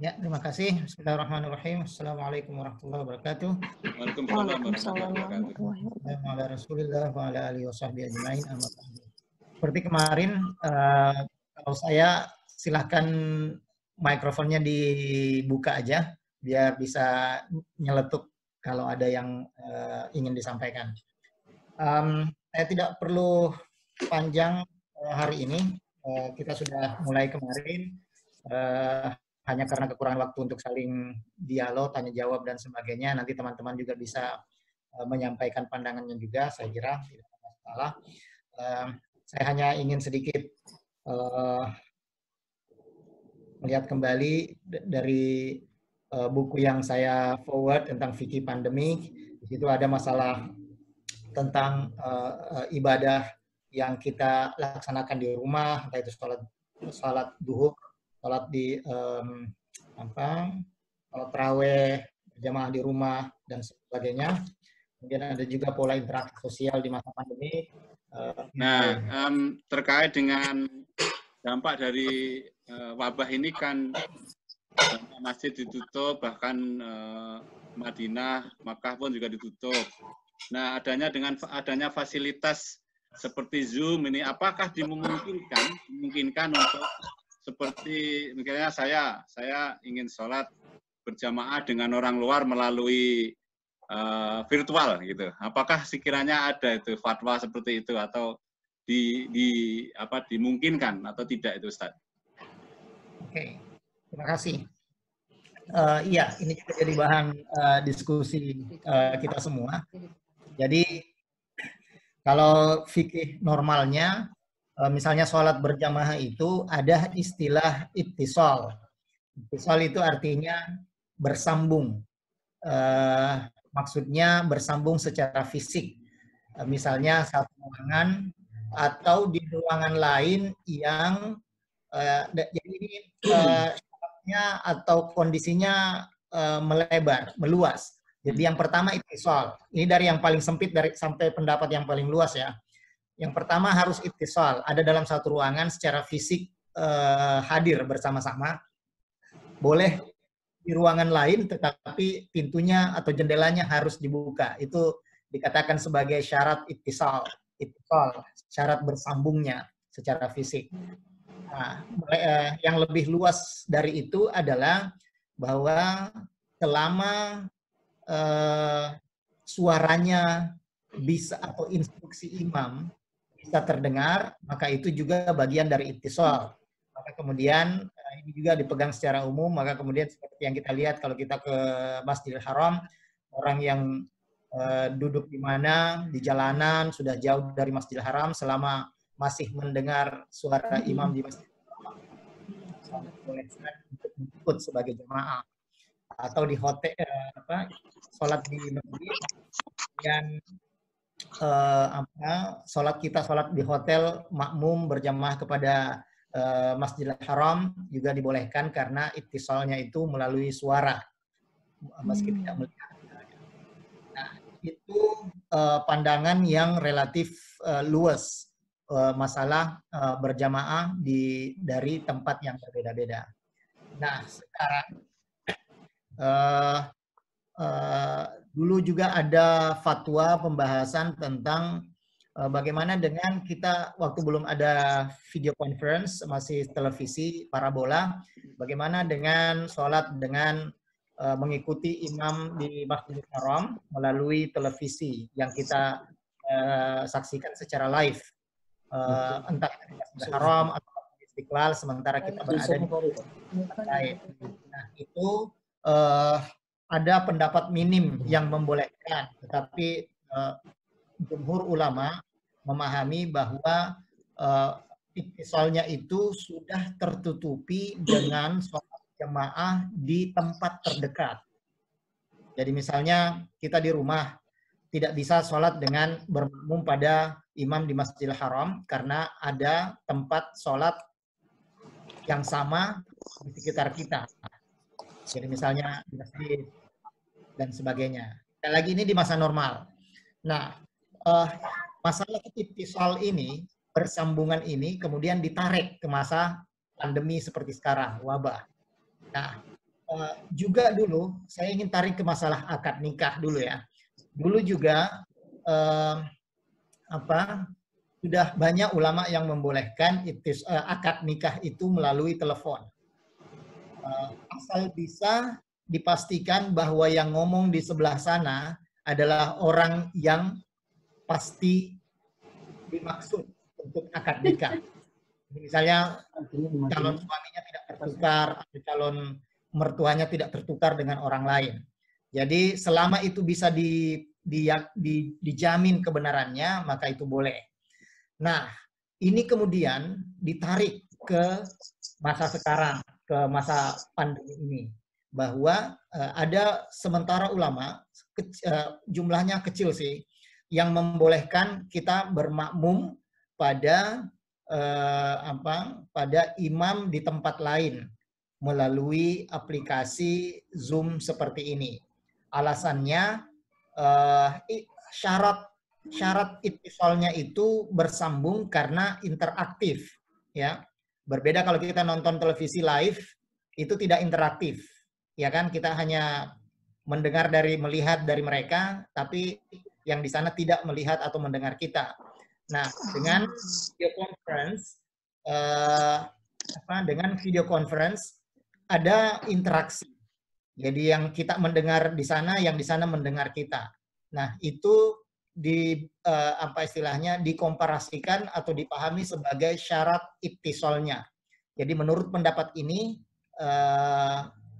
Ya, terima kasih. Bismillahirrahmanirrahim. Assalamualaikum warahmatullahi wabarakatuh. Waalaikumsalam warahmatullahi wabarakatuh. Rasulillah wa ala alihi wasahbihi ajmain. Seperti kemarin, kalau saya silahkan mikrofonnya dibuka aja, biar bisa nyeletuk kalau ada yang ingin disampaikan. Saya tidak perlu panjang hari ini, kita sudah mulai kemarin, hanya karena kekurangan waktu untuk saling dialog, tanya jawab dan sebagainya. Nanti teman-teman juga bisa menyampaikan pandangannya juga, saya kira tidak ada masalah. Saya hanya ingin sedikit melihat kembali dari buku yang saya forward tentang fikih pandemi. Di situ ada masalah tentang ibadah yang kita laksanakan di rumah, entah itu sholat duhur, sholat di sholat tarawih berjamaah di rumah dan sebagainya. Kemudian ada juga pola interaksi sosial di masa pandemi. Terkait dengan dampak dari wabah ini kan masjid ditutup, bahkan Madinah, Makkah pun juga ditutup. Nah, dengan adanya fasilitas seperti Zoom ini, apakah dimungkinkan untuk seperti misalnya saya ingin sholat berjamaah dengan orang luar melalui virtual gitu. Apakah sekiranya ada itu fatwa seperti itu atau dimungkinkan atau tidak itu, Ustaz? Oke, terima kasih. Iya, ini juga jadi bahan diskusi kita semua. Jadi kalau fikih normalnya, misalnya sholat berjamaah itu ada istilah ittisal. Ittisal itu artinya bersambung. Maksudnya bersambung secara fisik. Misalnya satu ruangan atau di ruangan lain yang jadi ini syaratnya atau kondisinya melebar, meluas. Jadi yang pertama ittisal. Ini dari yang paling sempit sampai pendapat yang paling luas ya. Yang pertama harus ittisal, ada dalam satu ruangan secara fisik hadir bersama-sama. Boleh di ruangan lain tetapi pintunya atau jendelanya harus dibuka. Itu dikatakan sebagai syarat ittisal, syarat bersambungnya secara fisik. Nah, yang lebih luas dari itu adalah bahwa selama suaranya bisa atau instruksi imam bisa terdengar, maka itu juga bagian dari ittisal. Maka kemudian ini juga dipegang secara umum, maka kemudian seperti yang kita lihat kalau kita ke Masjidil Haram, orang yang duduk di mana, di jalanan, sudah jauh dari Masjidil Haram, selama masih mendengar suara imam di Masjidil Haram, boleh untuk ikut sebagai jemaah. Atau di hotel, sholat di masjid, dan sholat di hotel makmum berjamaah kepada Masjidil Haram juga dibolehkan karena ittisalnya itu melalui suara meski tidak melihat. Nah, itu pandangan yang relatif luas masalah berjamaah dari tempat yang berbeda-beda. Nah, sekarang dulu juga ada fatwa pembahasan tentang bagaimana dengan kita waktu belum ada video conference, masih televisi parabola, bagaimana dengan sholat dengan mengikuti imam di Masjidil Haram melalui televisi yang kita saksikan secara live, entah di Masjidil Haram atau di Istiqlal, sementara kita berada di tempat lain. Nah, itu ada pendapat minim yang membolehkan, tetapi jumhur ulama memahami bahwa ittisalnya itu sudah tertutupi dengan sholat jamaah di tempat terdekat. Jadi misalnya kita di rumah tidak bisa sholat dengan bermakmum pada imam di Masjidil Haram karena ada tempat sholat yang sama di sekitar kita. Jadi misalnya di masjid dan sebagainya. Sekali lagi ini di masa normal. Nah, masalah ittisal ini, bersambungan ini kemudian ditarik ke masa pandemi seperti sekarang, wabah. Nah, juga dulu saya ingin tarik ke masalah akad nikah dulu ya. Dulu juga sudah banyak ulama yang membolehkan akad nikah itu melalui telepon. Asal bisa dipastikan bahwa yang ngomong di sebelah sana adalah orang yang pasti dimaksud untuk akad nikah. Misalnya calon suaminya tidak tertukar, atau calon mertuanya tidak tertukar dengan orang lain. Jadi selama itu bisa dijamin kebenarannya, maka itu boleh. Nah, ini kemudian ditarik ke masa sekarang, ke masa pandemi ini. Bahwa ada sementara ulama, jumlahnya kecil sih, yang membolehkan kita bermakmum pada pada imam di tempat lain melalui aplikasi Zoom seperti ini. Alasannya syarat ittisalnya itu bersambung karena interaktif, ya. Berbeda kalau kita nonton televisi live itu tidak interaktif, ya kan? Kita hanya melihat dari mereka, tapi yang di sana tidak melihat atau mendengar kita. Nah, dengan video conference ada interaksi. Jadi yang kita mendengar di sana, yang di sana mendengar kita. Nah, itu dikomparasikan atau dipahami sebagai syarat ittisalnya. Jadi menurut pendapat ini,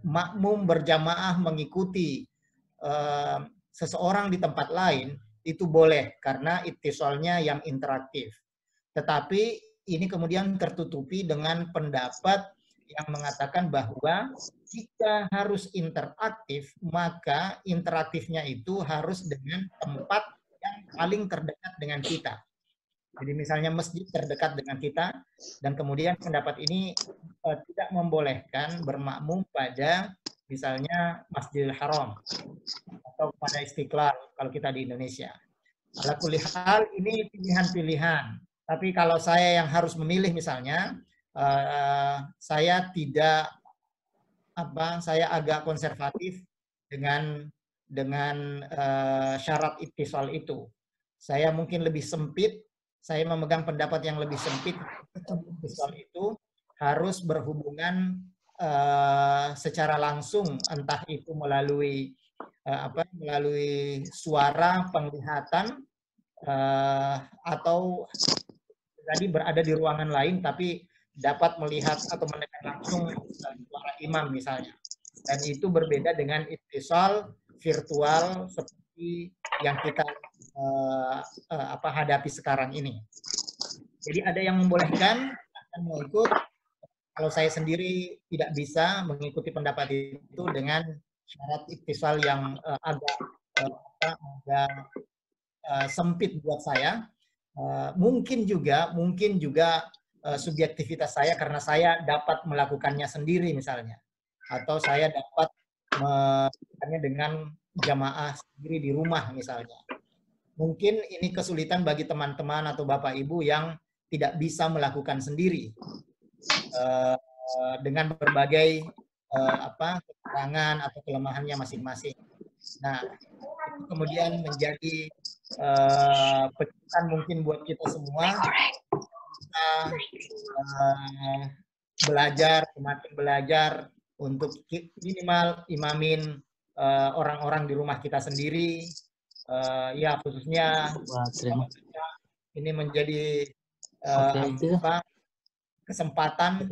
makmum berjamaah mengikuti seseorang di tempat lain itu boleh karena ittisalnya yang interaktif. Tetapi ini kemudian tertutupi dengan pendapat yang mengatakan bahwa jika harus interaktif, maka interaktifnya itu harus dengan tempat yang paling terdekat dengan kita. Jadi misalnya masjid terdekat dengan kita, dan kemudian pendapat ini tidak membolehkan bermakmum pada misalnya Masjidil Haram atau pada Istiqlal kalau kita di Indonesia. Ala kulli hal ini pilihan-pilihan. Tapi kalau saya yang harus memilih misalnya, saya agak konservatif dengan syarat ittisal itu. Saya mungkin lebih sempit, saya memegang pendapat yang lebih sempit. Ittisal itu harus berhubungan secara langsung, entah itu melalui suara, penglihatan, atau tadi berada di ruangan lain tapi dapat melihat atau mendengar langsung suara imam misalnya. Dan itu berbeda dengan ittisal virtual seperti yang kita hadapi sekarang ini. Jadi ada yang membolehkan akan mengikut. Kalau saya sendiri tidak bisa mengikuti pendapat itu dengan syarat ittisal yang agak sempit buat saya. Mungkin juga subjektivitas saya karena saya dapat melakukannya sendiri misalnya, atau saya dapat melakukannya dengan jamaah sendiri di rumah misalnya. Mungkin ini kesulitan bagi teman-teman atau Bapak Ibu yang tidak bisa melakukan sendiri dengan berbagai kekurangan atau kelemahannya masing-masing. Nah, itu kemudian menjadi pencerahan mungkin buat kita semua. Kita semakin belajar untuk minimal imamin orang-orang di rumah kita sendiri. Ya khususnya ini menjadi kesempatan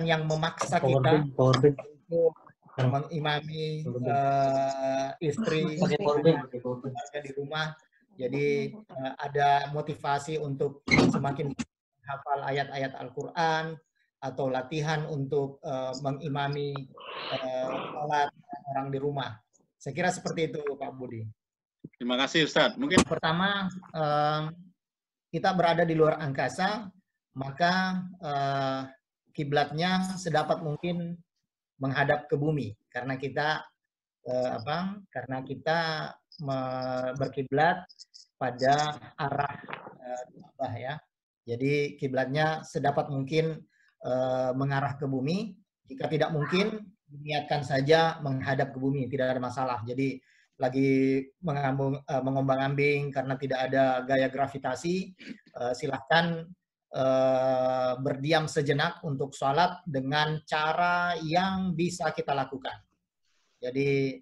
yang memaksa kita untuk mengimami istri keluarga di rumah. Jadi ada motivasi untuk semakin hafal ayat-ayat Al-Quran atau latihan untuk mengimami salat orang di rumah. Saya kira seperti itu, Pak Budi. Terima kasih, Ustadz. Mungkin pertama, kita berada di luar angkasa, maka kiblatnya sedapat mungkin menghadap ke bumi, karena kita berkiblat pada arah Ka'bah ya. Jadi kiblatnya sedapat mungkin mengarah ke bumi. Jika tidak mungkin, niatkan saja menghadap ke bumi, tidak ada masalah. Jadi lagi mengombang-ambing karena tidak ada gaya gravitasi, silahkan berdiam sejenak untuk sholat dengan cara yang bisa kita lakukan. Jadi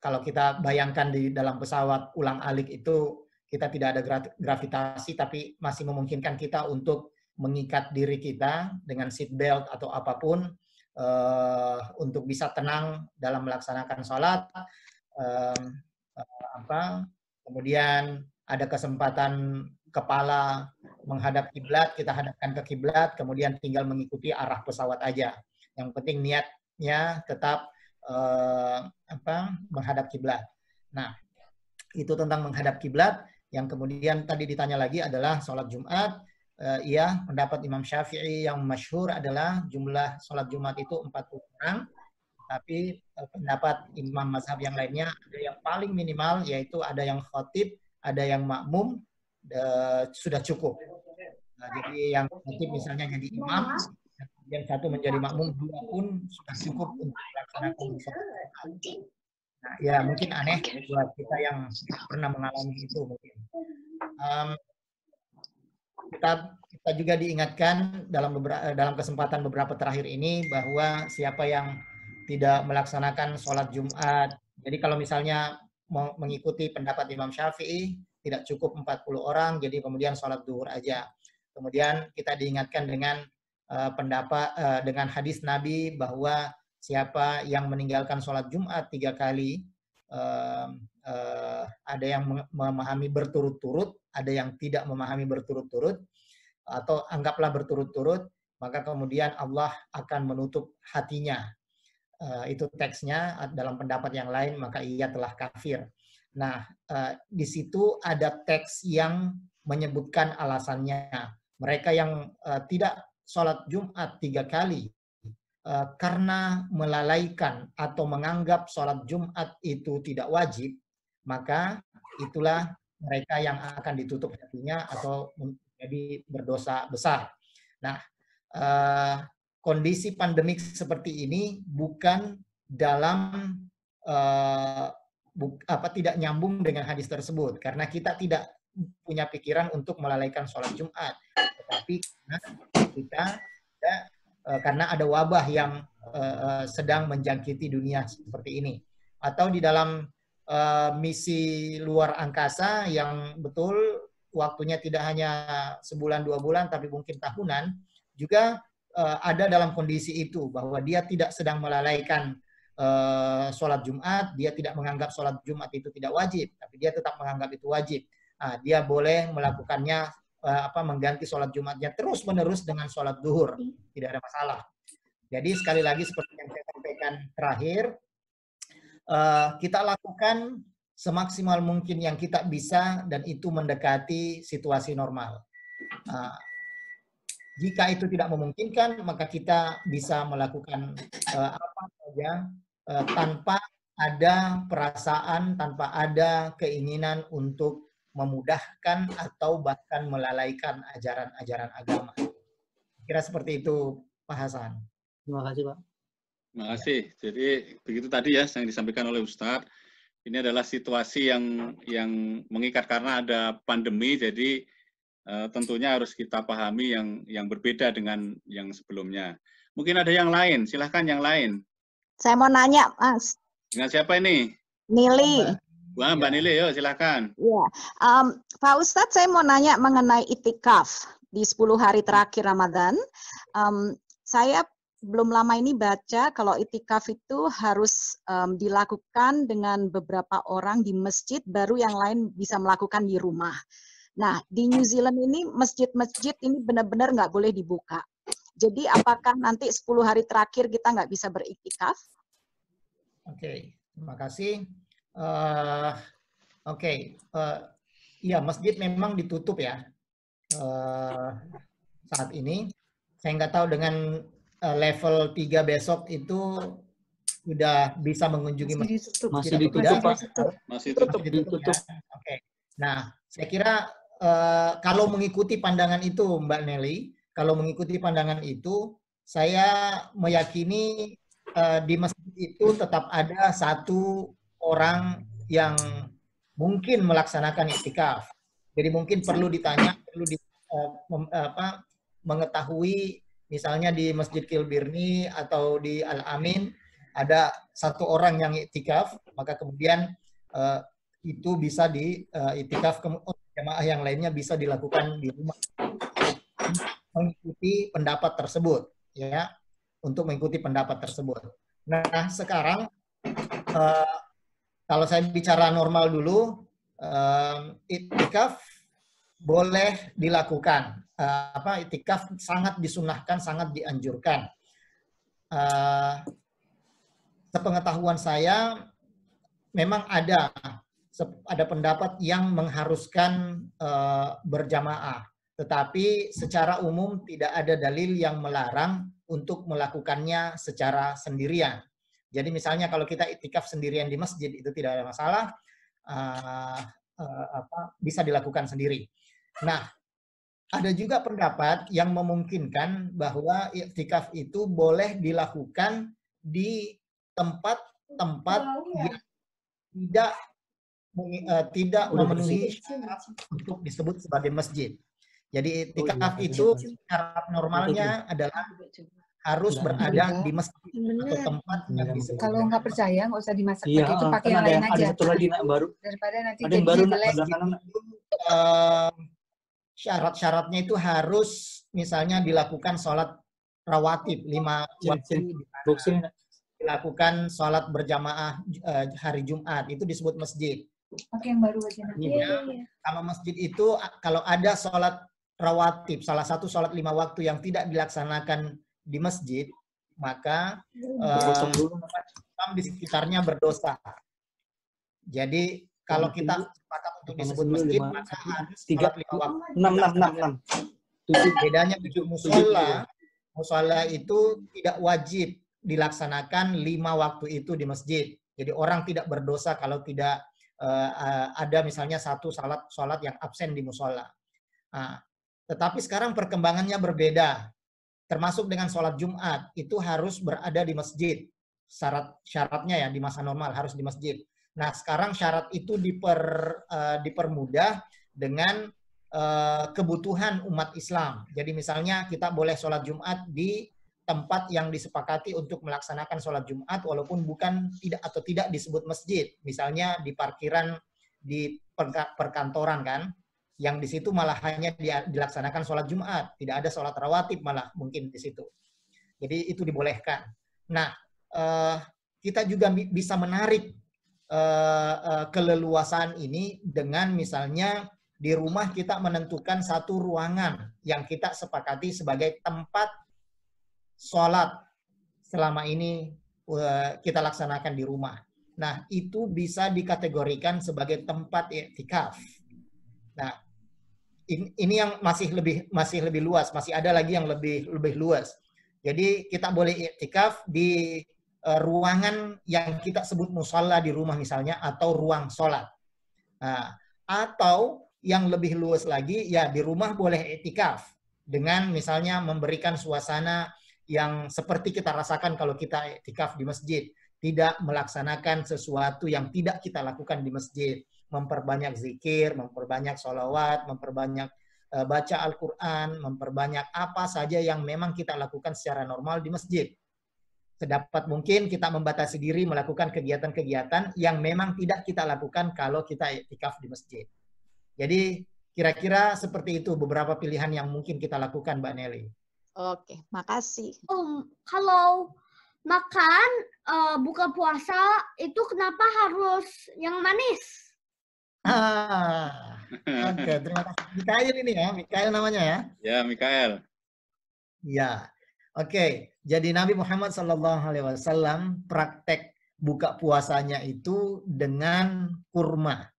kalau kita bayangkan di dalam pesawat ulang-alik itu kita tidak ada gravitasi, tapi masih memungkinkan kita untuk mengikat diri kita dengan seat belt atau apapun untuk bisa tenang dalam melaksanakan sholat. Kemudian ada kesempatan kepala menghadap kiblat, kita hadapkan ke kiblat, kemudian tinggal mengikuti arah pesawat aja. Yang penting niatnya tetap menghadap kiblat. Nah, itu tentang menghadap kiblat. Yang kemudian tadi ditanya lagi adalah sholat Jumat. Iya, pendapat Imam Syafi'i yang masyhur adalah jumlah sholat Jumat itu 40 orang. Tapi pendapat imam mazhab yang lainnya ada yang paling minimal, yaitu ada yang khatib, ada yang makmum, sudah cukup. Nah, jadi yang khatib misalnya jadi imam, yang satu menjadi makmum, dua pun sudah cukup untuk melaksanakan sholat. Nah, ya mungkin aneh buat kita yang pernah mengalami itu mungkin. Kita juga diingatkan dalam kesempatan beberapa terakhir ini bahwa siapa yang tidak melaksanakan sholat Jumat. Jadi kalau misalnya mengikuti pendapat Imam Syafi'i, tidak cukup 40 orang, jadi kemudian sholat duhur aja. Kemudian kita diingatkan dengan dengan hadis Nabi bahwa siapa yang meninggalkan sholat Jumat 3 kali, ada yang memahami berturut-turut, ada yang tidak memahami berturut-turut, atau anggaplah berturut-turut, maka kemudian Allah akan menutup hatinya. Itu teksnya. Dalam pendapat yang lain maka ia telah kafir. Nah, di situ ada teks yang menyebutkan alasannya. Mereka yang tidak sholat Jumat 3 kali karena melalaikan atau menganggap sholat Jumat itu tidak wajib, maka itulah mereka yang akan ditutup hatinya atau menjadi berdosa besar. Nah, kondisi pandemik seperti ini bukan dalam tidak nyambung dengan hadis tersebut, karena kita tidak punya pikiran untuk melalaikan sholat Jumat, tetapi karena ada wabah yang sedang menjangkiti dunia seperti ini, atau di dalam misi luar angkasa yang betul waktunya tidak hanya sebulan 2 bulan, tapi mungkin tahunan, juga ada dalam kondisi itu, bahwa dia tidak sedang melalaikan sholat Jumat, dia tidak menganggap sholat Jumat itu tidak wajib, tapi dia tetap menganggap itu wajib. Dia boleh melakukannya, mengganti sholat Jumatnya terus-menerus dengan sholat duhur, tidak ada masalah. Jadi sekali lagi seperti yang saya sampaikan terakhir, kita lakukan semaksimal mungkin yang kita bisa, dan itu mendekati situasi normal. Jika itu tidak memungkinkan, maka kita bisa melakukan apa saja tanpa ada perasaan, tanpa ada keinginan untuk memudahkan atau bahkan melalaikan ajaran-ajaran agama. Kira seperti itu, Pak Hasan. Terima kasih, Pak. Terima kasih. Jadi begitu tadi ya yang disampaikan oleh Ustadz. Ini adalah situasi yang mengikat karena ada pandemi, jadi tentunya harus kita pahami yang berbeda dengan yang sebelumnya. Mungkin ada yang lain, silahkan yang lain. Saya mau nanya, Mas. Dengan siapa ini? Nili. Wah, Mbak Nili, yuk silahkan. Ya, Pak Ustadz, saya mau nanya mengenai itikaf di 10 hari terakhir Ramadan. Saya belum lama ini baca kalau itikaf itu harus dilakukan dengan beberapa orang di masjid, baru yang lain bisa melakukan di rumah. Nah, di New Zealand ini masjid-masjid ini benar-benar nggak boleh dibuka. Jadi apakah nanti 10 hari terakhir kita nggak bisa beriktikaf? Oke, terima kasih. Iya, masjid memang ditutup ya saat ini. Saya nggak tahu dengan level 3 besok itu sudah bisa mengunjungi masjid. Masih ditutup, Pak. Masih ditutup. Ya. Oke. Nah, saya kira kalau mengikuti pandangan itu, Mbak Nelly, kalau mengikuti pandangan itu, saya meyakini di masjid itu tetap ada satu orang yang mungkin melaksanakan iktikaf. Jadi mungkin perlu ditanya, perlu mengetahui, misalnya di Masjid Kilbirni atau di Al-Amin ada satu orang yang iktikaf, maka kemudian itu bisa di iktikaf, jamaah yang lainnya bisa dilakukan di rumah mengikuti pendapat tersebut, ya, untuk mengikuti pendapat tersebut. Nah, sekarang kalau saya bicara normal dulu, iktikaf boleh dilakukan. Iktikaf sangat disunahkan, sangat dianjurkan. Sepengetahuan saya, memang ada pendapat yang mengharuskan berjamaah, tetapi secara umum tidak ada dalil yang melarang untuk melakukannya secara sendirian. Jadi misalnya kalau kita iktikaf sendirian di masjid itu tidak ada masalah, bisa dilakukan sendiri. Nah, ada juga pendapat yang memungkinkan bahwa iktikaf itu boleh dilakukan di tempat-tempat yang tidak memenuhi syarat untuk disebut sebagai masjid. Jadi iktikaf itu syarat normalnya adalah harus berada di masjid atau tempat yang disebut. Kalau nggak percaya nggak usah dimasak itu, pakai yang lain aja. Ada satu lagi baru. Daripada nanti Ada yang baru jelek. Syarat-syaratnya itu harus misalnya dilakukan sholat rawatib 5 waktu, dilakukan sholat berjamaah hari Jumat, itu disebut masjid. Pakai yang baru aja. Kalau masjid itu kalau ada sholat rawatib, salah satu sholat 5 waktu yang tidak dilaksanakan di masjid, maka orang di sekitarnya berdosa. Jadi kalau kita sepakat untuk disebut masjid, maka harus sholat 5 waktu. 6. Bedanya dengan musola itu tidak wajib dilaksanakan 5 waktu itu di masjid. Jadi orang tidak berdosa kalau tidak ada misalnya satu sholat yang absen di musola. Nah, tetapi sekarang perkembangannya berbeda. Termasuk dengan sholat Jumat, itu harus berada di masjid. Syaratnya ya di masa normal harus di masjid. Nah, sekarang syarat itu dipermudah dengan kebutuhan umat Islam. Jadi misalnya kita boleh sholat Jumat di tempat yang disepakati untuk melaksanakan sholat Jumat walaupun tidak disebut masjid. Misalnya di parkiran di perkantoran kan, yang di situ malah hanya dilaksanakan sholat Jumat, tidak ada sholat rawatib malah mungkin di situ. Jadi itu dibolehkan. Nah, kita juga bisa menarik keleluasaan ini dengan misalnya di rumah kita menentukan satu ruangan yang kita sepakati sebagai tempat sholat selama ini kita laksanakan di rumah. Nah, itu bisa dikategorikan sebagai tempat iktikaf. Nah, ini yang masih lebih luas, masih ada lagi yang lebih luas. Jadi kita boleh iktikaf di ruangan yang kita sebut musholla di rumah misalnya, atau ruang sholat. Nah, atau yang lebih luas lagi, ya di rumah boleh iktikaf dengan misalnya memberikan suasana yang seperti kita rasakan kalau kita iktikaf di masjid, tidak melaksanakan sesuatu yang tidak kita lakukan di masjid, memperbanyak zikir, memperbanyak sholawat, memperbanyak baca Al-Quran, memperbanyak apa saja yang memang kita lakukan secara normal di masjid. Sedapat mungkin kita membatasi diri melakukan kegiatan-kegiatan yang memang tidak kita lakukan kalau kita iktikaf di masjid. Jadi kira-kira seperti itu beberapa pilihan yang mungkin kita lakukan, Mbak Nelly. Oke, makasih. Kalau makan buka puasa itu kenapa harus yang manis? Oke, terima kasih. Mikael ini ya, Mikael namanya ya? Ya, Mikael. Ya, oke. Jadi Nabi Muhammad SAW praktek buka puasanya itu dengan kurma.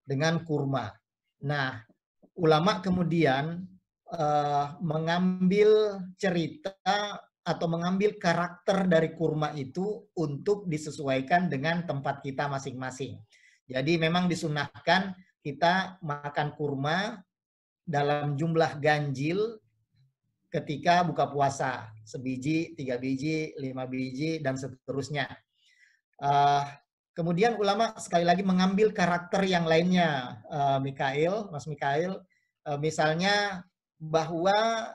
Dengan kurma. Nah, ulama kemudian mengambil cerita atau mengambil karakter dari kurma itu untuk disesuaikan dengan tempat kita masing-masing. Jadi memang disunahkan kita makan kurma dalam jumlah ganjil ketika buka puasa, sebiji, 3 biji, 5 biji, dan seterusnya. Kemudian ulama sekali lagi mengambil karakter yang lainnya, Mas Mikail, misalnya bahwa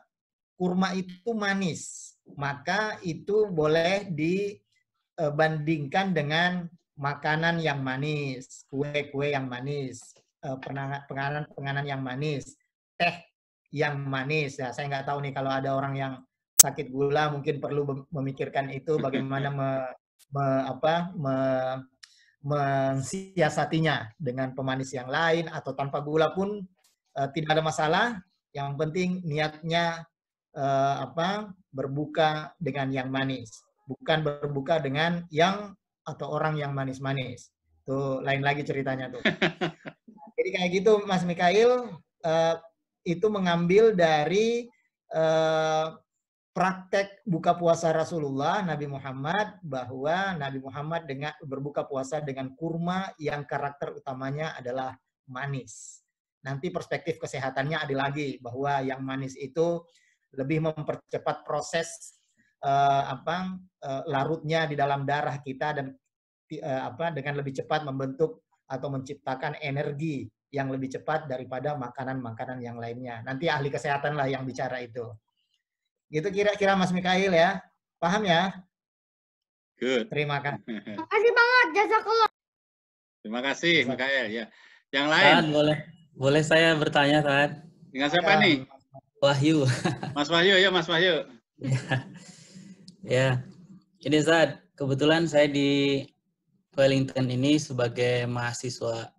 kurma itu manis, maka itu boleh dibandingkan dengan makanan yang manis, kue-kue yang manis, penganan yang manis, teh yang manis. Ya, saya nggak tahu nih kalau ada orang yang sakit gula mungkin perlu memikirkan itu bagaimana mensiasatinya dengan pemanis yang lain atau tanpa gula pun tidak ada masalah. Yang penting niatnya berbuka dengan yang manis, bukan berbuka dengan yang atau orang yang manis-manis. Tuh lain lagi ceritanya tuh. Jadi kayak gitu Mas Mikail, itu mengambil dari praktek buka puasa Rasulullah Nabi Muhammad, bahwa Nabi Muhammad berbuka puasa dengan kurma yang karakter utamanya adalah manis. Nanti perspektif kesehatannya ada lagi, bahwa yang manis itu lebih mempercepat proses larutnya di dalam darah kita dan dengan lebih cepat membentuk atau menciptakan energi yang lebih cepat daripada makanan-makanan yang lainnya. Nanti ahli kesehatan lah yang bicara itu. Gitu kira-kira Mas Mikail ya. Paham ya? Good. Terima kasih. Terima kasih banget, jazakallah. Terima kasih, Mikael. Ya. Yang lain? Tad, boleh saya bertanya, Tad? Dengan siapa nih? Wahyu. Mas Wahyu, ya Mas Wahyu. Ya. Ini Tad, kebetulan saya di Wellington ini sebagai mahasiswa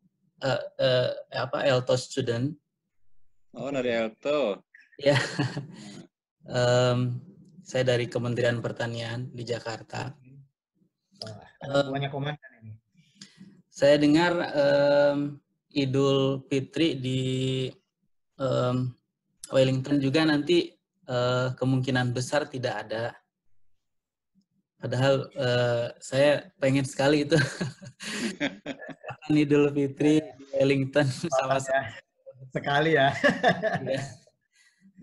ELTO student. Oh, dari ELTO. Ya. Saya dari Kementerian Pertanian di Jakarta. Banyak komentar ini. Saya dengar Idul Fitri di Wellington juga nanti kemungkinan besar tidak ada. Padahal saya pengen sekali itu Idul Fitri di Wellington sama-sama. Sekali ya.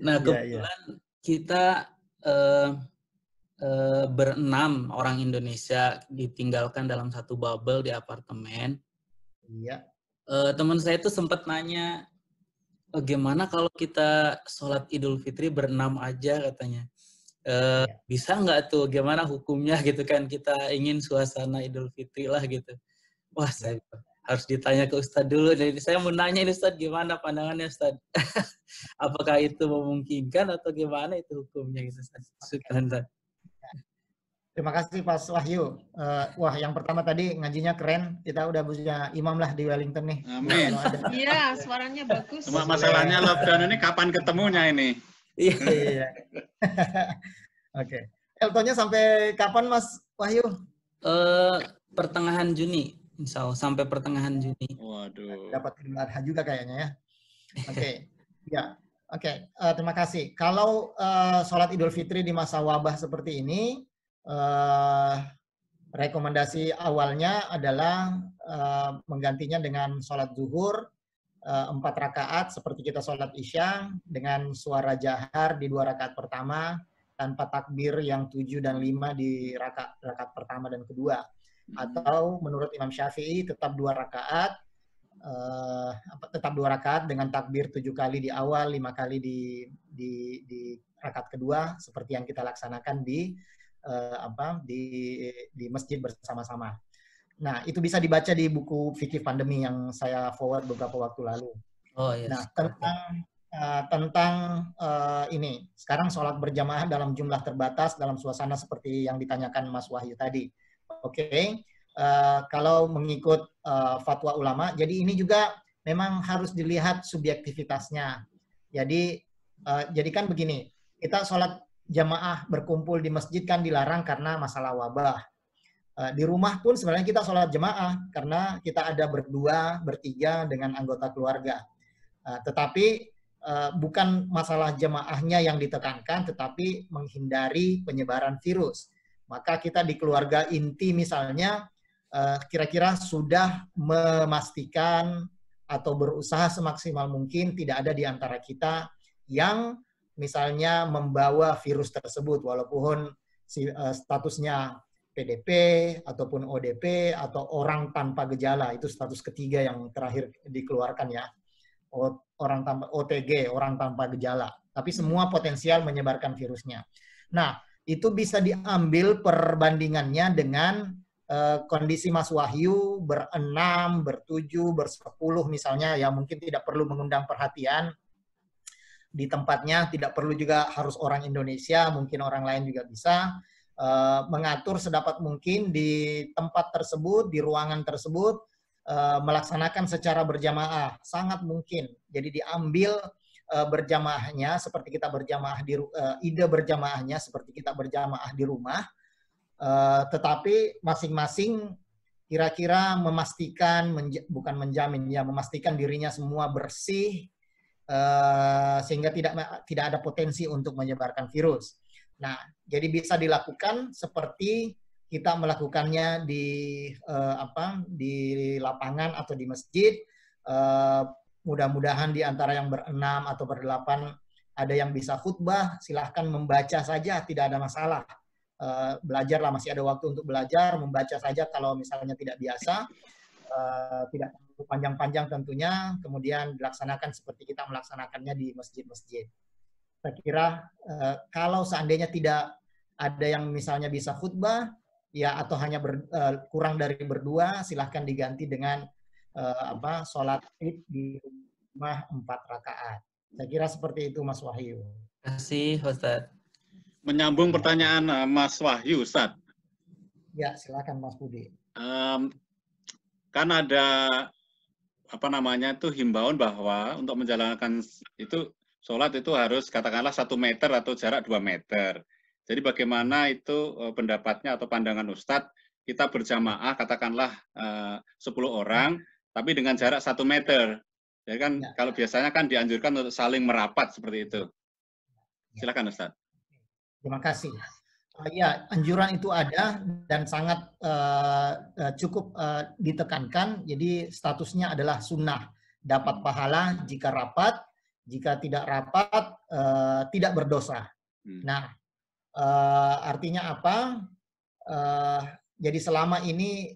Nah, kebetulan kita berenam orang Indonesia ditinggalkan dalam satu bubble di apartemen. Iya. Teman saya itu sempat nanya, gimana kalau kita sholat Idul Fitri berenam aja katanya. Bisa nggak tuh, gimana hukumnya gitu kan, kita ingin suasana Idul Fitri lah gitu. Wah, saya harus ditanya ke Ustadz dulu. Jadi saya mau nanya ini Ustadz, gimana pandangannya Ustadz? Apakah itu memungkinkan atau gimana itu hukumnya gitu Ustadz? Ustadz. Terima kasih Pak Wahyu. Wah, yang pertama tadi ngajinya keren. Kita udah punya imam lah di Wellington nih. Amin. Iya, suaranya bagus. Cuma masalahnya lockdown ini kapan ketemunya ini? Iya. Oke. ELTO-nya sampai kapan Mas Wahyu? Pertengahan Juni. Insya Allah sampai pertengahan Juni. Waduh. Dapat Idul Adha juga kayaknya ya. Oke. Ya. Oke. Terima kasih. Kalau sholat Idul Fitri di masa wabah seperti ini, rekomendasi awalnya adalah menggantinya dengan sholat zuhur 4 rakaat seperti kita sholat isya dengan suara jahar di 2 rakaat pertama tanpa takbir yang 7 dan 5 di rakaat pertama dan kedua. Atau menurut Imam Syafi'i tetap 2 rakaat, dengan takbir 7 kali di awal, 5 kali di rakaat kedua seperti yang kita laksanakan di masjid bersama-sama. Nah, itu bisa dibaca di buku Fikih Pandemi yang saya forward beberapa waktu lalu. Oh, yes. Nah, tentang ini, sekarang sholat berjamaah dalam jumlah terbatas dalam suasana seperti yang ditanyakan Mas Wahyu tadi. Oke. Kalau mengikut fatwa ulama, jadi ini juga memang harus dilihat subjektivitasnya. Jadi kan begini, kita sholat jamaah berkumpul di masjid kan dilarang karena masalah wabah. Di rumah pun sebenarnya kita sholat jamaah karena kita ada berdua, bertiga dengan anggota keluarga. Tetapi bukan masalah jamaahnya yang ditekankan, tetapi menghindari penyebaran virus. Maka kita di keluarga inti misalnya kira-kira sudah memastikan atau berusaha semaksimal mungkin tidak ada di antara kita yang misalnya membawa virus tersebut walaupun statusnya PDP ataupun ODP atau orang tanpa gejala, itu status ketiga yang terakhir dikeluarkan ya. Orang tanpa OTG, orang tanpa gejala. Tapi semua potensial menyebarkan virusnya. Nah, itu bisa diambil perbandingannya dengan kondisi Mas Wahyu berenam, bertujuh, bersepuluh misalnya, ya mungkin tidak perlu mengundang perhatian di tempatnya, tidak perlu juga harus orang Indonesia, mungkin orang lain juga bisa mengatur sedapat mungkin di tempat tersebut, di ruangan tersebut, melaksanakan secara berjamaah, sangat mungkin. Jadi diambil berjamaahnya seperti kita berjamaah di ide berjamaahnya seperti kita berjamaah di rumah, tetapi masing-masing kira-kira memastikan, bukan menjamin ya, memastikan dirinya semua bersih sehingga tidak ada potensi untuk menyebarkan virus. Nah, jadi bisa dilakukan seperti kita melakukannya di lapangan atau di masjid. Mudah-mudahan di antara yang berenam atau berdelapan ada yang bisa khutbah, silahkan membaca saja, tidak ada masalah. Belajarlah, masih ada waktu untuk belajar, membaca saja kalau misalnya tidak biasa, tidak panjang-panjang tentunya, kemudian dilaksanakan seperti kita melaksanakannya di masjid-masjid. Saya kira kalau seandainya tidak ada yang misalnya bisa khutbah, ya atau hanya kurang dari berdua, silahkan diganti dengan sholat id di rumah 4 rakaat. Saya kira seperti itu, Mas Wahyu. Terima kasih, Ustaz. Menyambung pertanyaan Mas Wahyu, Ustaz. Ya, silakan Mas Budi. Kan ada himbauan bahwa untuk menjalankan itu sholat itu harus katakanlah 1 meter atau jarak 2 meter. Jadi bagaimana itu pendapatnya atau pandangan Ustadz, kita berjamaah katakanlah 10 orang, tapi dengan jarak 1 meter. Jadi kan kalau biasanya kan dianjurkan untuk saling merapat seperti itu. Silakan Ustadz. Terima kasih. Ya, anjuran itu ada dan sangat cukup ditekankan. Jadi statusnya adalah sunnah. Dapat pahala jika rapat, jika tidak rapat tidak berdosa. Nah, artinya apa? Jadi selama ini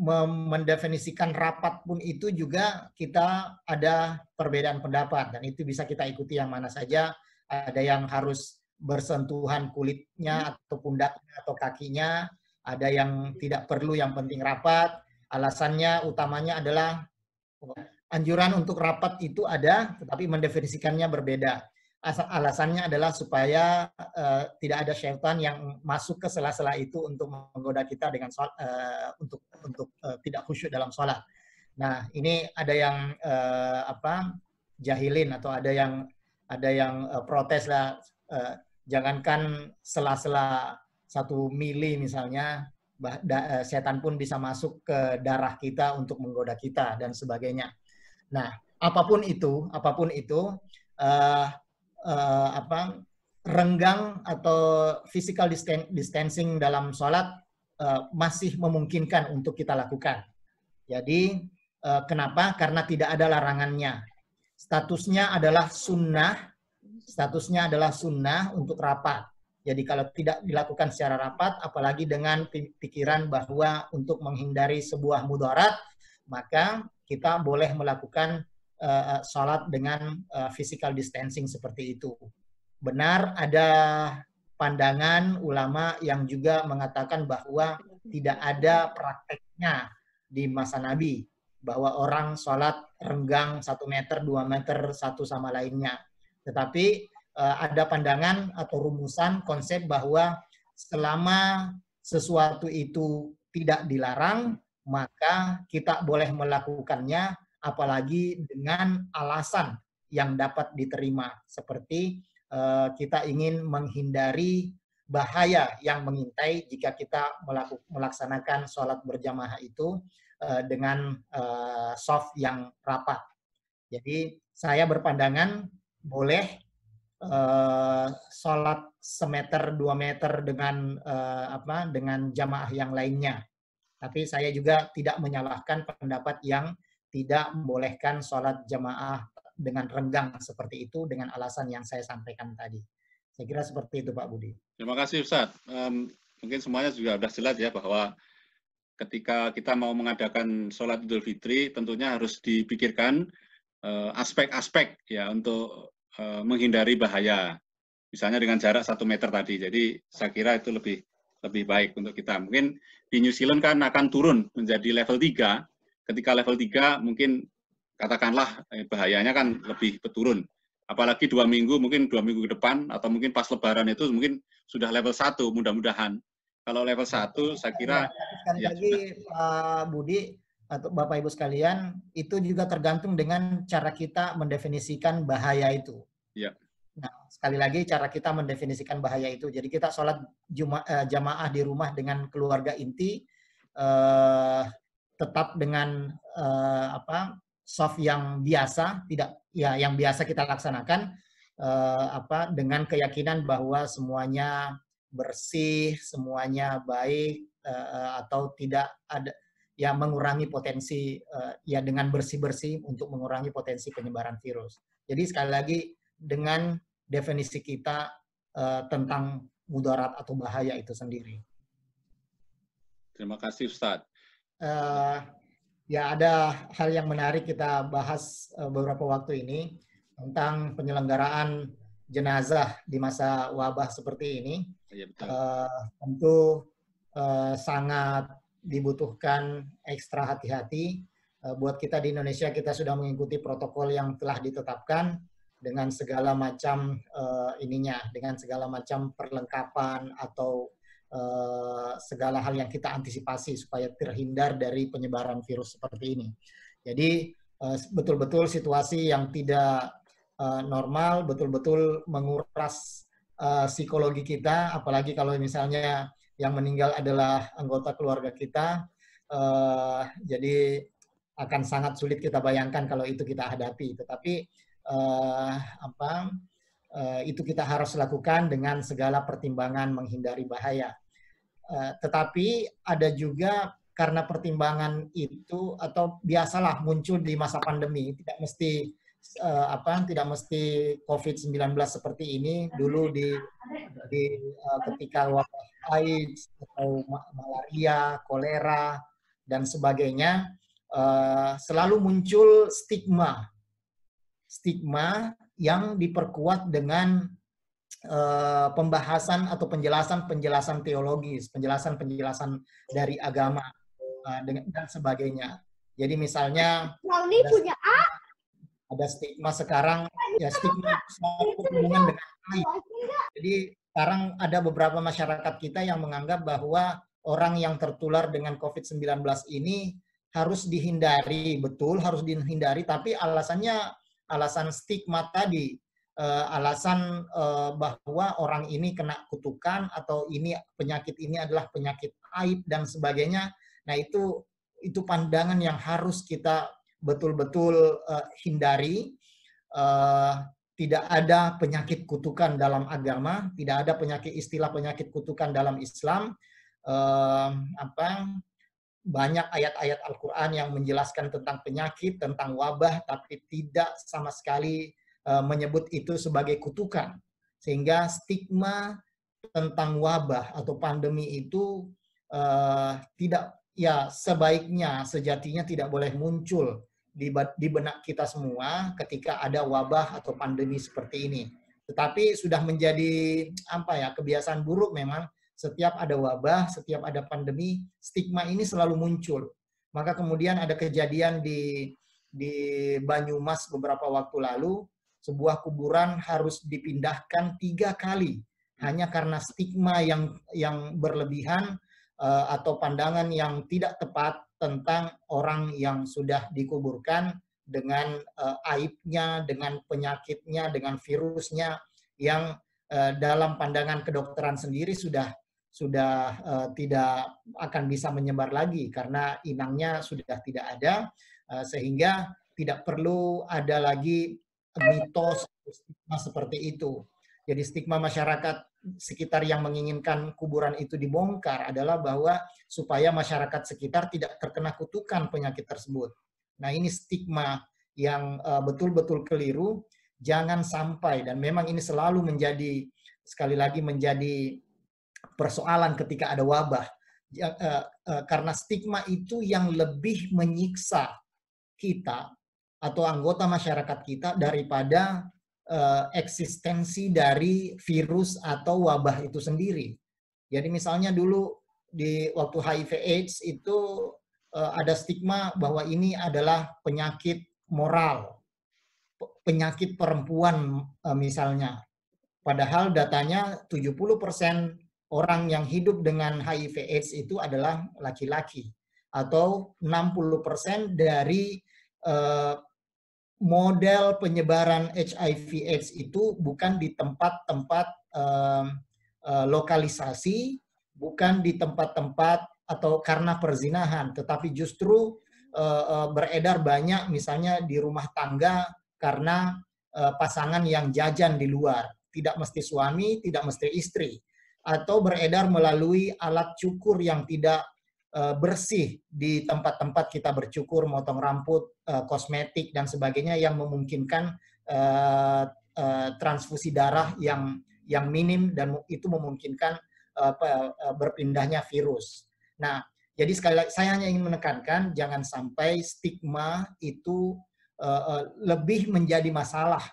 mendefinisikan rapat pun itu juga kita ada perbedaan pendapat dan itu bisa kita ikuti yang mana saja. Ada yang harus bersentuhan kulitnya atau pundaknya atau kakinya, ada yang tidak perlu, yang penting rapat. Alasannya utamanya adalah anjuran untuk rapat itu ada, tetapi mendefinisikannya berbeda. Alasannya adalah supaya tidak ada syaitan yang masuk ke sela-sela itu untuk menggoda kita dengan untuk tidak khusyuk dalam sholat. Nah, ini ada yang jahilin atau ada yang protes lah. Jangankan sela-sela 1 mili misalnya, setan pun bisa masuk ke darah kita untuk menggoda kita dan sebagainya. Nah, apapun itu renggang atau physical distancing dalam sholat masih memungkinkan untuk kita lakukan. Jadi kenapa? Karena tidak ada larangannya. Statusnya adalah sunnah untuk rapat. Jadi kalau tidak dilakukan secara rapat, apalagi dengan pikiran bahwa untuk menghindari sebuah mudarat, maka kita boleh melakukan sholat dengan physical distancing seperti itu. Benar ada pandangan ulama yang juga mengatakan bahwa tidak ada prakteknya di masa Nabi, bahwa orang sholat renggang 1 meter, 2 meter satu sama lainnya. Tetapi ada pandangan atau rumusan konsep bahwa selama sesuatu itu tidak dilarang, maka kita boleh melakukannya, apalagi dengan alasan yang dapat diterima. Seperti kita ingin menghindari bahaya yang mengintai jika kita melaksanakan sholat berjamaah itu dengan soft yang rapat. Jadi saya berpandangan boleh sholat 1 meter 2 meter dengan jamaah yang lainnya. Tapi saya juga tidak menyalahkan pendapat yang tidak membolehkan sholat jamaah dengan renggang seperti itu dengan alasan yang saya sampaikan tadi. Saya kira seperti itu Pak Budi. Terima kasih Ustadz. Mungkin semuanya juga sudah jelas ya bahwa ketika kita mau mengadakan sholat Idul Fitri tentunya harus dipikirkan aspek-aspek ya untuk menghindari bahaya. Misalnya dengan jarak 1 meter tadi. Jadi saya kira itu lebih baik untuk kita. Mungkin di New Zealand kan akan turun menjadi level 3. Ketika level 3 mungkin katakanlah bahayanya kan lebih turun. Apalagi 2 minggu, mungkin 2 minggu ke depan, atau mungkin pas Lebaran itu mungkin sudah level 1 mudah-mudahan. Kalau level 1 saya kira sekali lagi Pak Budi atau Bapak Ibu sekalian, itu juga tergantung dengan cara kita mendefinisikan bahaya itu. Ya. Nah, sekali lagi cara kita mendefinisikan bahaya itu. Jadi kita sholat jamaah di rumah dengan keluarga inti, tetap dengan soft yang biasa, tidak ya yang biasa kita laksanakan, dengan keyakinan bahwa semuanya bersih, semuanya baik, atau tidak ada ya mengurangi potensi ya dengan bersih-bersih untuk mengurangi potensi penyebaran virus. Jadi sekali lagi dengan definisi kita tentang mudarat atau bahaya itu sendiri. Terima kasih Ustadz. Ya ada hal yang menarik kita bahas beberapa waktu ini tentang penyelenggaraan jenazah di masa wabah seperti ini. Ya, betul. Tentu sangat dibutuhkan ekstra hati-hati. Buat kita di Indonesia, kita sudah mengikuti protokol yang telah ditetapkan dengan segala macam dengan segala macam perlengkapan atau segala hal yang kita antisipasi supaya terhindar dari penyebaran virus seperti ini. Jadi betul-betul situasi yang tidak normal, betul-betul menguras psikologi kita, apalagi kalau misalnya yang meninggal adalah anggota keluarga kita, jadi akan sangat sulit kita bayangkan kalau itu kita hadapi. Tetapi itu kita harus lakukan dengan segala pertimbangan menghindari bahaya. Tetapi ada juga karena pertimbangan itu atau biasalah muncul di masa pandemi, tidak mesti COVID-19 seperti ini. Dulu ketika wabah AIDS atau malaria, kolera dan sebagainya, selalu muncul stigma yang diperkuat dengan pembahasan atau penjelasan teologis, penjelasan dari agama dan sebagainya. Jadi misalnya ada stigma sekarang, ya stigma hubungan dengan aib. Jadi sekarang ada beberapa masyarakat kita yang menganggap bahwa orang yang tertular dengan COVID-19 ini harus dihindari, betul harus dihindari, tapi alasan stigma tadi, alasan bahwa orang ini kena kutukan atau penyakit ini adalah penyakit aib dan sebagainya. Nah itu pandangan yang harus kita betul-betul hindari. Tidak ada penyakit kutukan dalam agama, tidak ada istilah penyakit kutukan dalam Islam. Banyak ayat-ayat Al-Quran yang menjelaskan tentang penyakit, tentang wabah, tapi tidak sama sekali menyebut itu sebagai kutukan. Sehingga stigma tentang wabah atau pandemi itu sebaiknya, sejatinya tidak boleh muncul di benak kita semua ketika ada wabah atau pandemi seperti ini. Tetapi sudah menjadi kebiasaan buruk memang. Setiap ada wabah, setiap ada pandemi, stigma ini selalu muncul. Maka kemudian ada kejadian di Banyumas beberapa waktu lalu, sebuah kuburan harus dipindahkan 3 kali hanya karena stigma yang berlebihan atau pandangan yang tidak tepat tentang orang yang sudah dikuburkan dengan aibnya, dengan penyakitnya, dengan virusnya yang dalam pandangan kedokteran sendiri sudah tidak akan bisa menyebar lagi karena inangnya sudah tidak ada, sehingga tidak perlu ada lagi mitos stigma seperti itu. Jadi stigma masyarakat sekitar yang menginginkan kuburan itu dibongkar adalah bahwa supaya masyarakat sekitar tidak terkena kutukan penyakit tersebut. Nah ini stigma yang betul-betul keliru. Jangan sampai, dan memang ini selalu menjadi, sekali lagi menjadi persoalan ketika ada wabah. Karena stigma itu yang lebih menyiksa kita atau anggota masyarakat kita daripada eksistensi dari virus atau wabah itu sendiri. Jadi misalnya dulu di waktu HIV/AIDS itu ada stigma bahwa ini adalah penyakit moral, penyakit perempuan misalnya. Padahal datanya 70% orang yang hidup dengan HIV/AIDS itu adalah laki-laki, atau 60% dari model penyebaran HIV/AIDS itu bukan di tempat-tempat lokalisasi, bukan di tempat-tempat atau karena perzinahan, tetapi justru beredar banyak misalnya di rumah tangga karena pasangan yang jajan di luar, tidak mesti suami, tidak mesti istri, atau beredar melalui alat cukur yang tidak bersih di tempat-tempat kita bercukur, motong rambut, kosmetik dan sebagainya yang memungkinkan transfusi darah yang minim dan itu memungkinkan berpindahnya virus. Nah, jadi sekali lagi saya hanya ingin menekankan jangan sampai stigma itu lebih menjadi masalah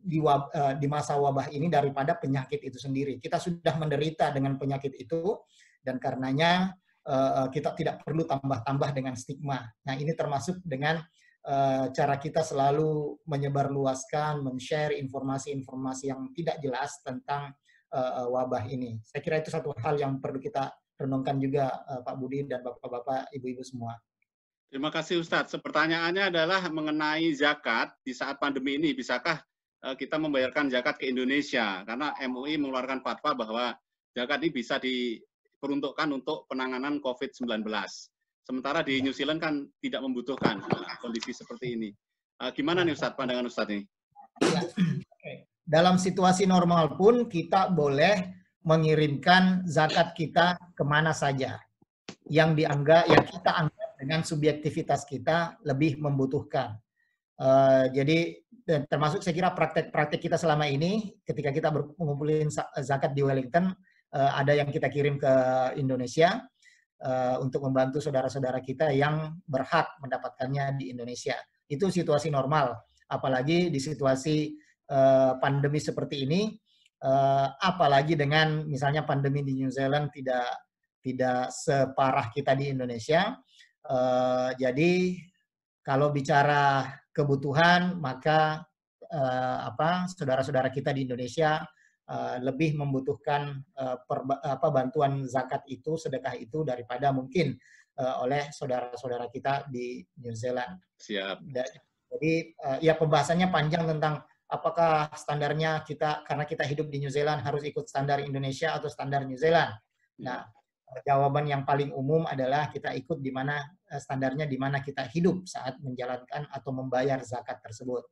di masa wabah ini daripada penyakit itu sendiri. Kita sudah menderita dengan penyakit itu dan karenanya kita tidak perlu tambah-tambah dengan stigma. Nah, ini termasuk dengan cara kita selalu menyebarluaskan, men-share informasi-informasi yang tidak jelas tentang wabah ini. Saya kira itu satu hal yang perlu kita renungkan juga, Pak Budi dan Bapak-Bapak, Ibu-Ibu semua. Terima kasih Ustadz. Pertanyaannya adalah mengenai zakat di saat pandemi ini. Bisakah kita membayarkan zakat ke Indonesia? Karena MUI mengeluarkan fatwa bahwa zakat ini bisa diperuntukkan untuk penanganan COVID-19. Sementara di New Zealand kan tidak membutuhkan kondisi seperti ini. Gimana nih Ustadz, pandangan Ustadz ini? Ya. Dalam situasi normal pun kita boleh mengirimkan zakat kita kemana saja yang kita anggap dengan subjektivitas kita lebih membutuhkan. Jadi termasuk saya kira praktek-praktek kita selama ini ketika kita mengumpulin zakat di Wellington, ada yang kita kirim ke Indonesia untuk membantu saudara-saudara kita yang berhak mendapatkannya di Indonesia. Itu situasi normal, apalagi di situasi pandemi seperti ini, apalagi dengan misalnya pandemi di New Zealand tidak separah kita di Indonesia. Jadi kalau bicara kebutuhan, maka saudara-saudara kita di Indonesia lebih membutuhkan bantuan zakat itu, sedekah itu daripada mungkin oleh saudara-saudara kita di New Zealand. Siap. Jadi ya pembahasannya panjang tentang apakah standarnya karena kita hidup di New Zealand harus ikut standar Indonesia atau standar New Zealand. Nah, jawaban yang paling umum adalah kita ikut di mana standarnya di mana kita hidup saat menjalankan atau membayar zakat tersebut.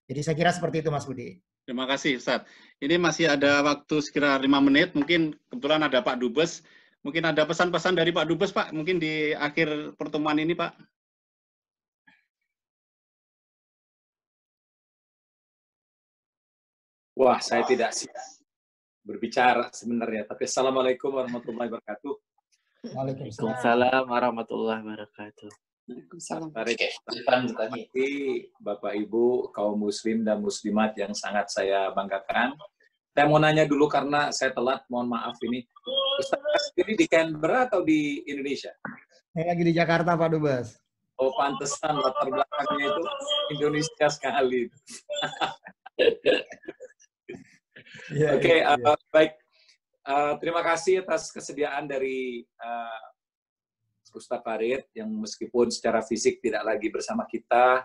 Jadi saya kira seperti itu Mas Budi. Terima kasih Ustadz. Ini masih ada waktu sekitar 5 menit. Mungkin kebetulan ada Pak Dubes. Mungkin ada pesan-pesan dari Pak Dubes Pak. Mungkin di akhir pertemuan ini Pak. Wah, saya tidak siap berbicara sebenarnya. Tapi Assalamualaikum warahmatullahi wabarakatuh. Waalaikumsalam warahmatullahi wabarakatuh. Bapak Ibu, kaum muslim dan muslimat yang sangat saya banggakan. Saya mau nanya dulu karena saya telat, mohon maaf ini. Ustaz sendiri di Canberra atau di Indonesia? Saya lagi di Jakarta Pak Dubes. Oh, pantesan latar belakangnya itu Indonesia sekali. Oke, baik. Terima kasih atas kesediaan dari Ustadz Farid yang meskipun secara fisik tidak lagi bersama kita,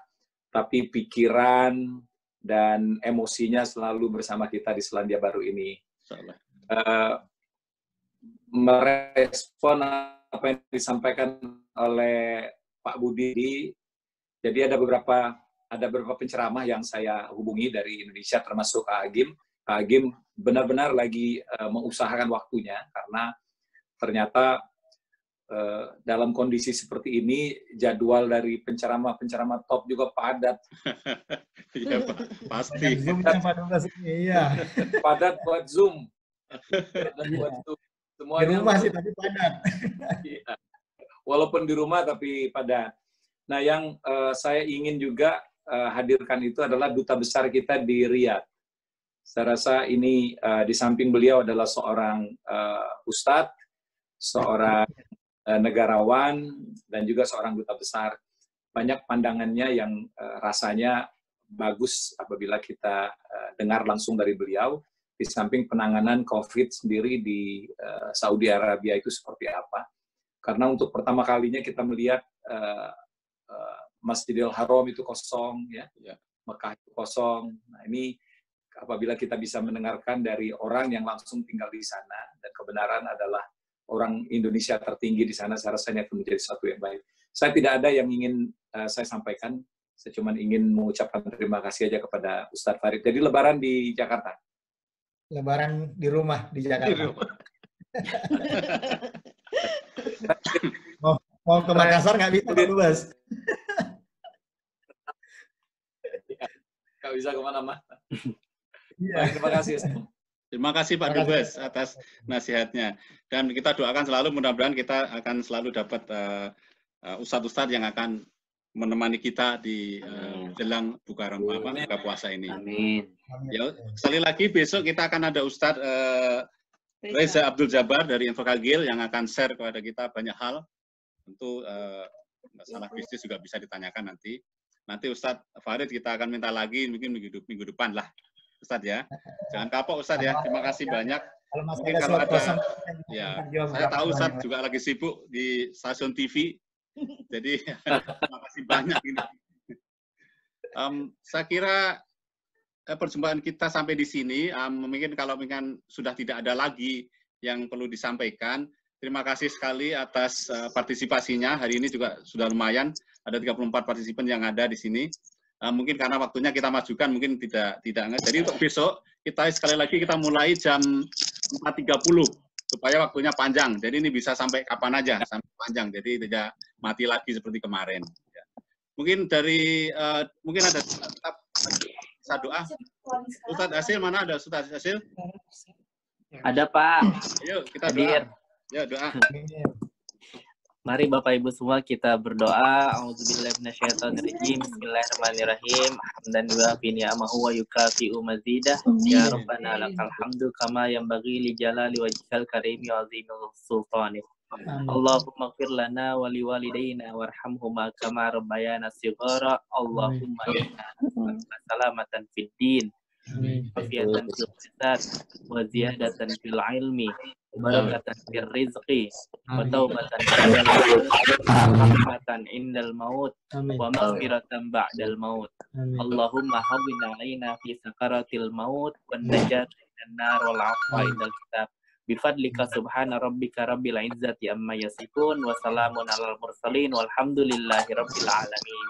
tapi pikiran dan emosinya selalu bersama kita di Selandia Baru ini. Merespon apa yang disampaikan oleh Pak Budi, jadi ada beberapa penceramah yang saya hubungi dari Indonesia, termasuk Kak Agim. Kak Agim benar-benar lagi mengusahakan waktunya karena ternyata dalam kondisi seperti ini, jadwal dari penceramah-penceramah top juga padat. Iya, Pak. Pasti. Iya. Padat buat Zoom. Dan buat Zoom. Semuanya di rumah sih, tapi padat. Iya. Walaupun di rumah, tapi padat. Nah, yang saya ingin juga hadirkan itu adalah duta besar kita di Riyadh. Saya rasa ini di samping beliau adalah seorang ustadz, seorang negarawan, dan juga seorang duta besar. Banyak pandangannya yang rasanya bagus apabila kita dengar langsung dari beliau, di samping penanganan COVID sendiri di Saudi Arabia itu seperti apa. Karena untuk pertama kalinya kita melihat Masjidil Haram itu kosong, ya. Mekah itu kosong. Nah, ini apabila kita bisa mendengarkan dari orang yang langsung tinggal di sana, dan kebenaran adalah orang Indonesia tertinggi di sana, saya rasa ini akan menjadi sesuatu yang baik. Saya tidak ada yang ingin saya sampaikan, saya cuma ingin mengucapkan terima kasih aja kepada Ustadz Farid. Jadi Lebaran di Jakarta? Lebaran di rumah di Jakarta. Di rumah. mau ke Makassar nggak bisa, Pak Dubes? Nggak bisa kemana-mana. Iya. Terima kasih. Terima kasih Pak Dubes atas nasihatnya. Dan kita doakan selalu, mudah-mudahan kita akan selalu dapat ustadz-ustadz yang akan menemani kita di jelang buka puasa ini. Amin. Ya, sekali lagi besok kita akan ada Ustadz Reza Abdul Jabbar dari Infokagil yang akan share kepada kita banyak hal. Tentu masalah bisnis juga bisa ditanyakan nanti. Nanti Ustadz Farid kita akan minta lagi mungkin minggu depan lah. Ustadz ya, jangan kapok Ustadz ya. Terima kasih banyak. Mungkin kalau ada, ya, saya tahu Ustadz juga lagi sibuk di stasiun TV, jadi terima kasih banyak ini. Saya kira perjumpaan kita sampai di sini. Mungkin kalau sudah tidak ada lagi yang perlu disampaikan. Terima kasih sekali atas partisipasinya. Hari ini juga sudah lumayan. Ada 34 partisipan yang ada di sini. Mungkin karena waktunya kita majukan, mungkin tidak. Jadi untuk besok, kita sekali lagi kita mulai jam 4.30 supaya waktunya panjang. Jadi ini bisa sampai kapan aja, sampai panjang. Jadi tidak mati lagi seperti kemarin. Mungkin dari mungkin ada bisa doa. Ustadz Hasil mana ada Ustadz Hasil? Ada Pak. Ayo kita doa. Ya doa. Mari Bapak Ibu semua kita berdoa. A'udzubillahi minasyaitonirrajim. Bismillahirrahmanirrahim. Hamdan yuafi ni'amahu wa yukafi'u mazidah. Ya Rabbana lakal hamdu kama yanbaghi li jalali wajhikal karimi wa azimil sultanik. Allahumma ighfir lana wa liwalidayna warhamhuma kama rabbayana shighara. Allahumma inna nas'aluka salamatan fid din, afiatan fil jasad, wa ziyadatan fil ilmi, barakatan fil rizqi, wa taubatan indal maut, wa maghfiratan ba'dal maut. Allahumma hawwin 'alaina fi sakaratil maut wan najat minan nar wal 'afwa indal kitab. Bifadlika subhana rabbika rabbil izzati amma yasifun wa salamun alal mursalin walhamdulillahi rabbil alamin.